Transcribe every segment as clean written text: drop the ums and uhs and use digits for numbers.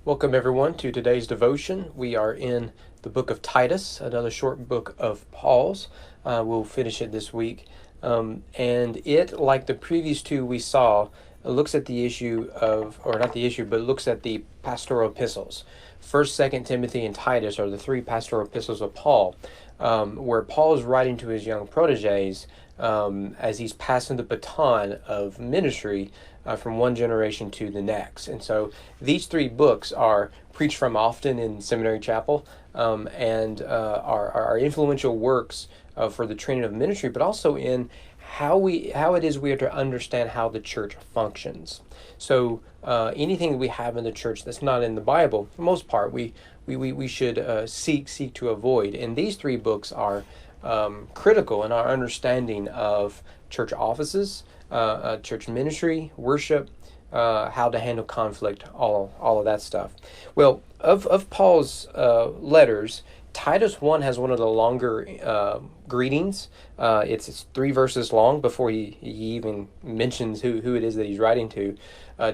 Welcome everyone to today's devotion. We are in the book of Titus, another short book of Paul's. We'll finish it this week. And it, like the previous two we saw, looks at the issue of, or not the issue, but looks at the pastoral epistles. 1st, 2nd Timothy, and Titus are the three pastoral epistles of Paul, where Paul is writing to his young proteges as he's passing the baton of ministry from one generation to the next. And so these three books are preached from often in seminary chapel and are influential works for the training of ministry, but also in how it is we are to understand how the church functions. So anything that we have in the church that's not in the Bible, for the most part, we should seek to avoid. And these three books are critical in our understanding of church offices, church ministry, worship, how to handle conflict, all of that stuff. Well, of Paul's letters, Titus 1 has one of the longer greetings. It's 3 verses long before he even mentions who it is that he's writing to.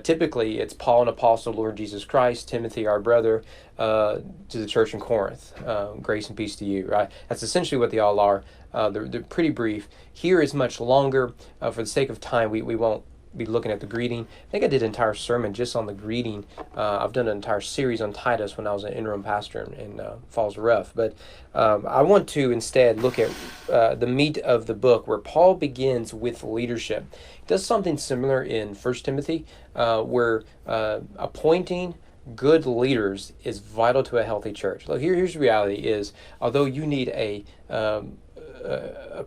Typically, it's Paul, an apostle of Lord Jesus Christ, Timothy, our brother, to the church in Corinth. Grace and peace to you, right? That's essentially what they all are. They're pretty brief. Here is much longer. For the sake of time, we won't be looking at the greeting. I think I did an entire sermon just on the greeting. I've done an entire series on Titus when I was an interim pastor in Falls Rough. But I want to instead look at the meat of the book, where Paul begins with leadership. He does something similar in 1st Timothy, where appointing good leaders is vital to a healthy church. Look, here's the reality is, although you need a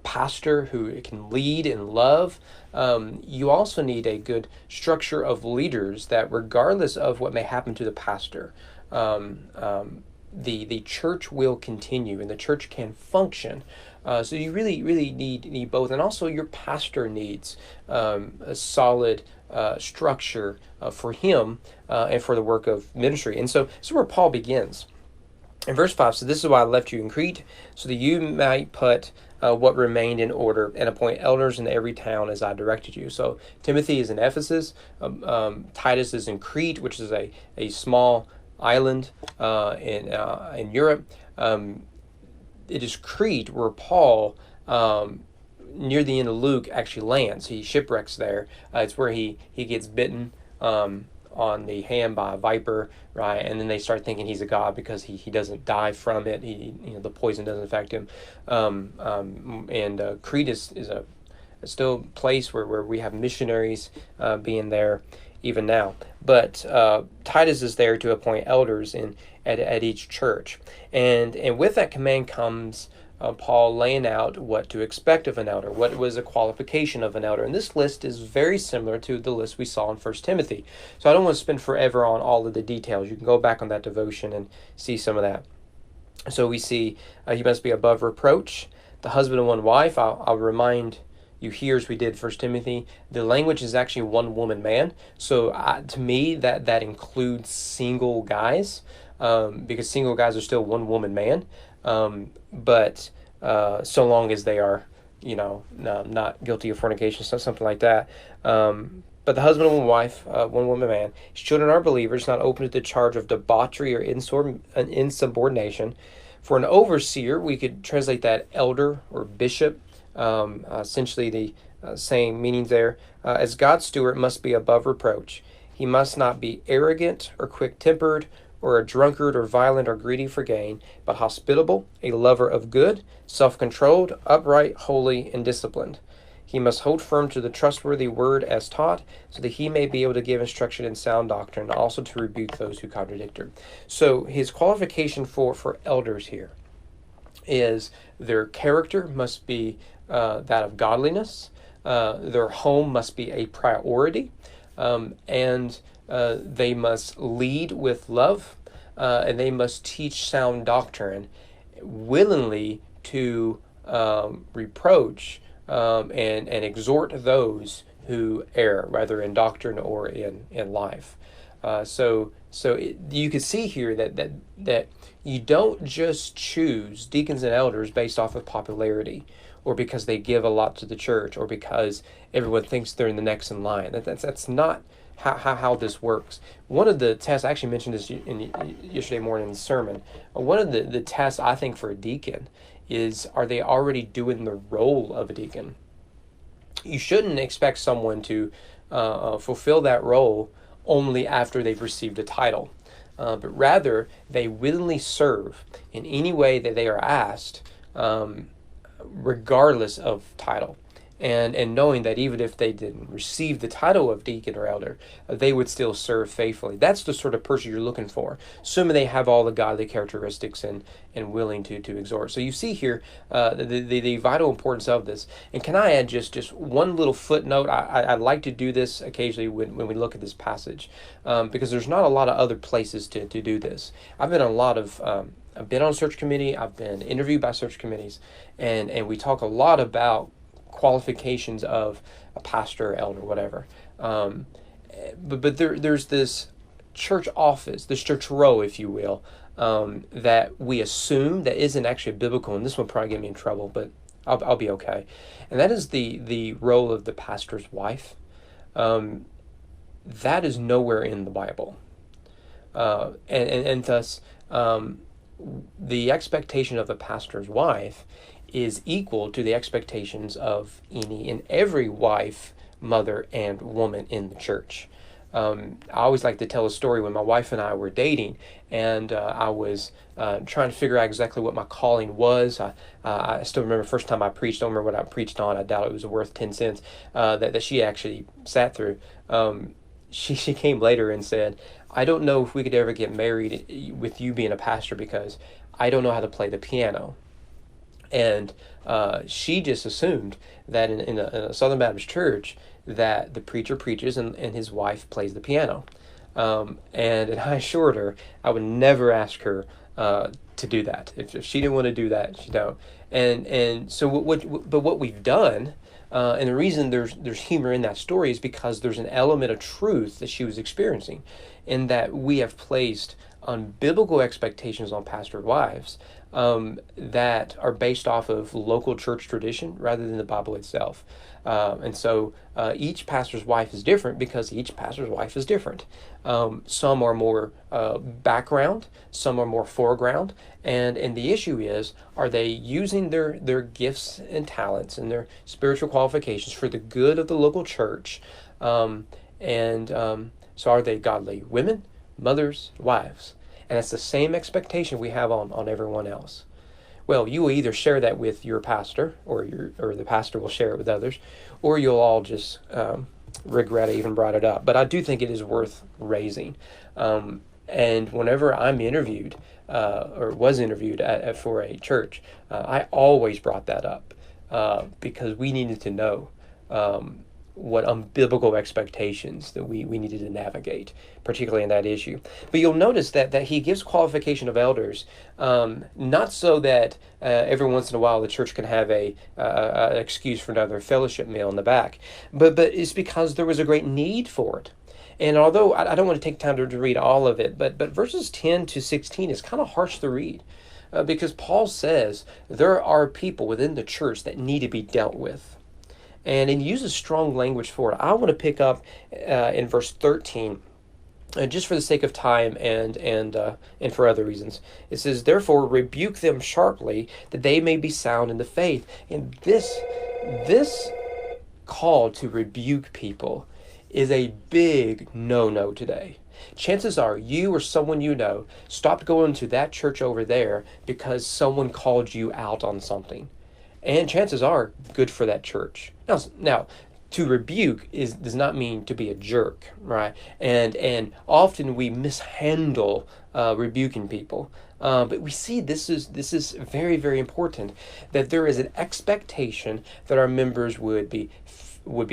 pastor who can lead and love, you also need a good structure of leaders that, regardless of what may happen to the pastor, the church will continue and the church can function. So you really need both, and also your pastor needs a solid structure for him and for the work of ministry. And so this is where Paul begins. In verse 5, so this is why I left you in Crete, so that you might put what remained in order and appoint elders in every town as I directed you. So Timothy is in Ephesus, Titus is in Crete, which is a small island in Europe. It is Crete where Paul, near the end of Luke, actually lands. He shipwrecks there. It's where he gets bitten on the hand by a viper, right? And then they start thinking he's a god because he doesn't die from it. The poison doesn't affect him. And Crete is a still a place where we have missionaries being there even now. But Titus is there to appoint elders at each church, and with that command comes Paul laying out what to expect of an elder, what was a qualification of an elder. And this list is very similar to the list we saw in 1st Timothy. So I don't want to spend forever on all of the details. You can go back on that devotion and see some of that. So we see he must be above reproach, the husband of one wife. I'll remind you here, as we did 1 Timothy, the language is actually one woman man. So to me, that includes single guys, because single guys are still one woman man. But so long as they are, not guilty of fornication, something like that. But the husband and one wife, one woman man, his children are believers, not open to the charge of debauchery or insubordination. For an overseer, we could translate that elder or bishop, essentially the same meaning there. As God's steward, must be above reproach. He must not be arrogant or quick-tempered, or a drunkard, or violent, or greedy for gain, but hospitable, a lover of good, self-controlled, upright, holy, and disciplined. He must hold firm to the trustworthy word as taught, so that he may be able to give instruction in sound doctrine, and also to rebuke those who contradict her. So his qualification for elders here is their character must be that of godliness, their home must be a priority, and they must lead with love, and they must teach sound doctrine, willingly to reproach and exhort those who err, whether in doctrine or in life. You can see here that you don't just choose deacons and elders based off of popularity, or because they give a lot to the church, or because everyone thinks they're in the next in line. That's not how this works. One of the tests, I actually mentioned this yesterday morning in the sermon, one of the tests I think for a deacon is, are they already doing the role of a deacon? You shouldn't expect someone to fulfill that role only after they've received a title, but rather they willingly serve in any way that they are asked, regardless of title. And knowing that even if they didn't receive the title of deacon or elder, they would still serve faithfully. That's the sort of person you're looking for, assuming they have all the godly characteristics and willing to exhort. So you see here the vital importance of this. And can I add just one little footnote? I like to do this occasionally when we look at this passage, because there's not a lot of other places to do this. I've been on a search committee. I've been interviewed by search committees, and we talk a lot about qualifications of a pastor, elder, whatever. But there's this church office, this church row, if you will, that we assume that isn't actually biblical, and this one probably get me in trouble, but I'll be okay. And that is the role of the pastor's wife. That is nowhere in the Bible, and thus the expectation of the pastor's wife is equal to the expectations of any and every wife, mother, and woman in the church. I always like to tell a story when my wife and I were dating, and I was trying to figure out exactly what my calling was. I still remember the first time I preached. I don't remember what I preached on. I doubt it was worth 10 cents that she actually sat through. She came later and said, I don't know if we could ever get married with you being a pastor because I don't know how to play the piano. And she just assumed that in a Southern Baptist church that the preacher preaches and his wife plays the piano. And I assured her I would never ask her to do that. If she didn't want to do that, she don't. And so what we've done, and the reason there's humor in that story is because there's an element of truth that she was experiencing, in that we have placed unbiblical expectations on pastor wives that are based off of local church tradition rather than the Bible itself. And so each pastor's wife is different because each pastor's wife is different. Some are more background, some are more foreground, and the issue is, are they using their gifts and talents and their spiritual qualifications for the good of the local church? So are they godly women, mothers, wives? And it's the same expectation we have on everyone else. Well, you will either share that with your pastor, or the pastor will share it with others, or you'll all just regret I even brought it up. But I do think it is worth raising. And whenever I'm interviewed, or was interviewed for a church, I always brought that up because we needed to know what unbiblical expectations that we needed to navigate, particularly in that issue. But you'll notice that he gives qualification of elders, not so that every once in a while the church can have an excuse for another fellowship meal in the back, but it's because there was a great need for it. And although I don't want to take time to read all of it, but verses 10 to 16 is kind of harsh to read, because Paul says there are people within the church that need to be dealt with. And he uses strong language for it. I want to pick up in verse 13, just for the sake of time and for other reasons. It says, "Therefore rebuke them sharply, that they may be sound in the faith." And this call to rebuke people is a big no-no today. Chances are you or someone you know stopped going to that church over there because someone called you out on something. And chances are good for that church. Now, to rebuke does not mean to be a jerk, right? And often we mishandle rebuking people. But we see this is very, very important, that there is an expectation that our members would be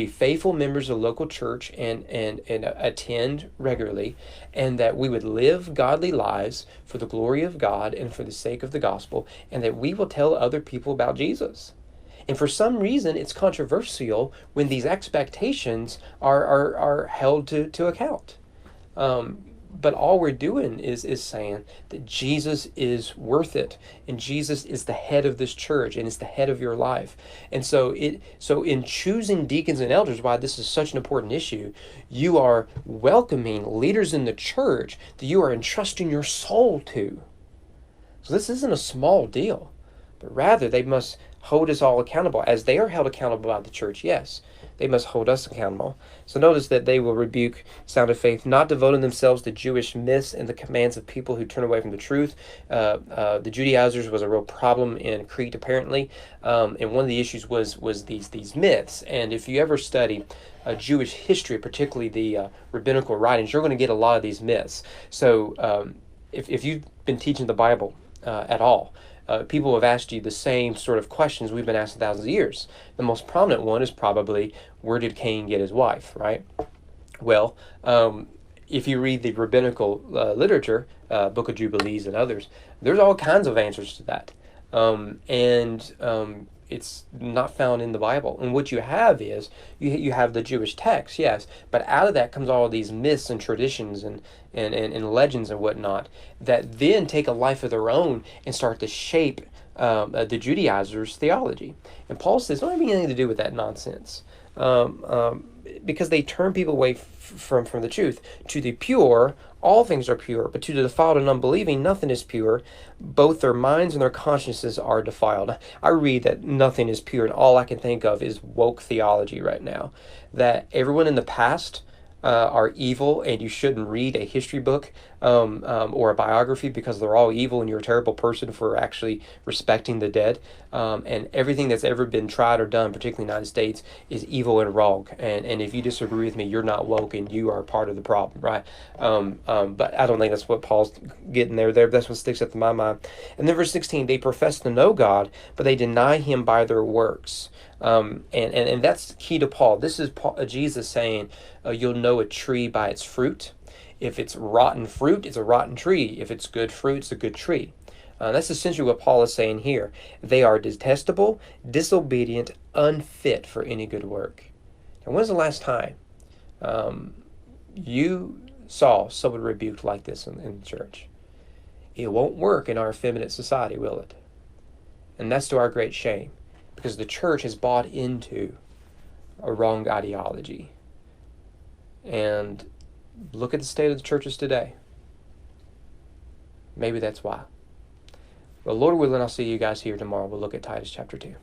faithful members of the local church and attend regularly, and that we would live godly lives for the glory of God and for the sake of the gospel, and that we will tell other people about Jesus. And for some reason, it's controversial when these expectations are held to account. But all we're doing is saying that Jesus is worth it, and Jesus is the head of this church, and is the head of your life. And so in choosing deacons and elders, why this is such an important issue, you are welcoming leaders in the church that you are entrusting your soul to. So this isn't a small deal, but rather they must hold us all accountable as they are held accountable by the church. Yes, they must hold us accountable. So notice that they will rebuke sound of faith, not devoting themselves to Jewish myths and the commands of people who turn away from the truth. The Judaizers was a real problem in Crete, apparently, and one of the issues was these myths. And if you ever study Jewish history, particularly the rabbinical writings, you're going to get a lot of these myths. So if you've been teaching the Bible at all, people have asked you the same sort of questions we've been asked thousands of years. The most prominent one is probably, where did Cain get his wife, right? Well, if you read the rabbinical literature, Book of Jubilees and others, there's all kinds of answers to that. It's not found in the Bible. And what you have is, you have the Jewish text, yes, but out of that comes all of these myths and traditions and legends and whatnot that then take a life of their own and start to shape the Judaizers' theology. And Paul says, don't have anything to do with that nonsense. Because they turn people away from the truth. To the pure, all things are pure, but to the defiled and unbelieving, nothing is pure. Both their minds and their consciences are defiled. I read that nothing is pure, and all I can think of is woke theology right now. That everyone in the past are evil, and you shouldn't read a history book or a biography because they're all evil and you're a terrible person for actually respecting the dead. And everything that's ever been tried or done, particularly in the United States, is evil and wrong. And if you disagree with me, you're not woke and you are part of the problem, right? But I don't think that's what Paul's getting there. That's what sticks up to my mind. And then verse 16, they profess to know God, but they deny him by their works. And that's key to Paul. This is Jesus saying, you'll know a tree by its fruit. If it's rotten fruit, it's a rotten tree. If it's good fruit, it's a good tree. That's essentially what Paul is saying here. They are detestable, disobedient, unfit for any good work. And when's the last time you saw someone rebuked like this in church? It won't work in our effeminate society, will it? And that's to our great shame, because the church has bought into a wrong ideology. And look at the state of the churches today. Maybe that's why. Well, Lord willing, I'll see you guys here tomorrow. We'll look at Titus chapter 2.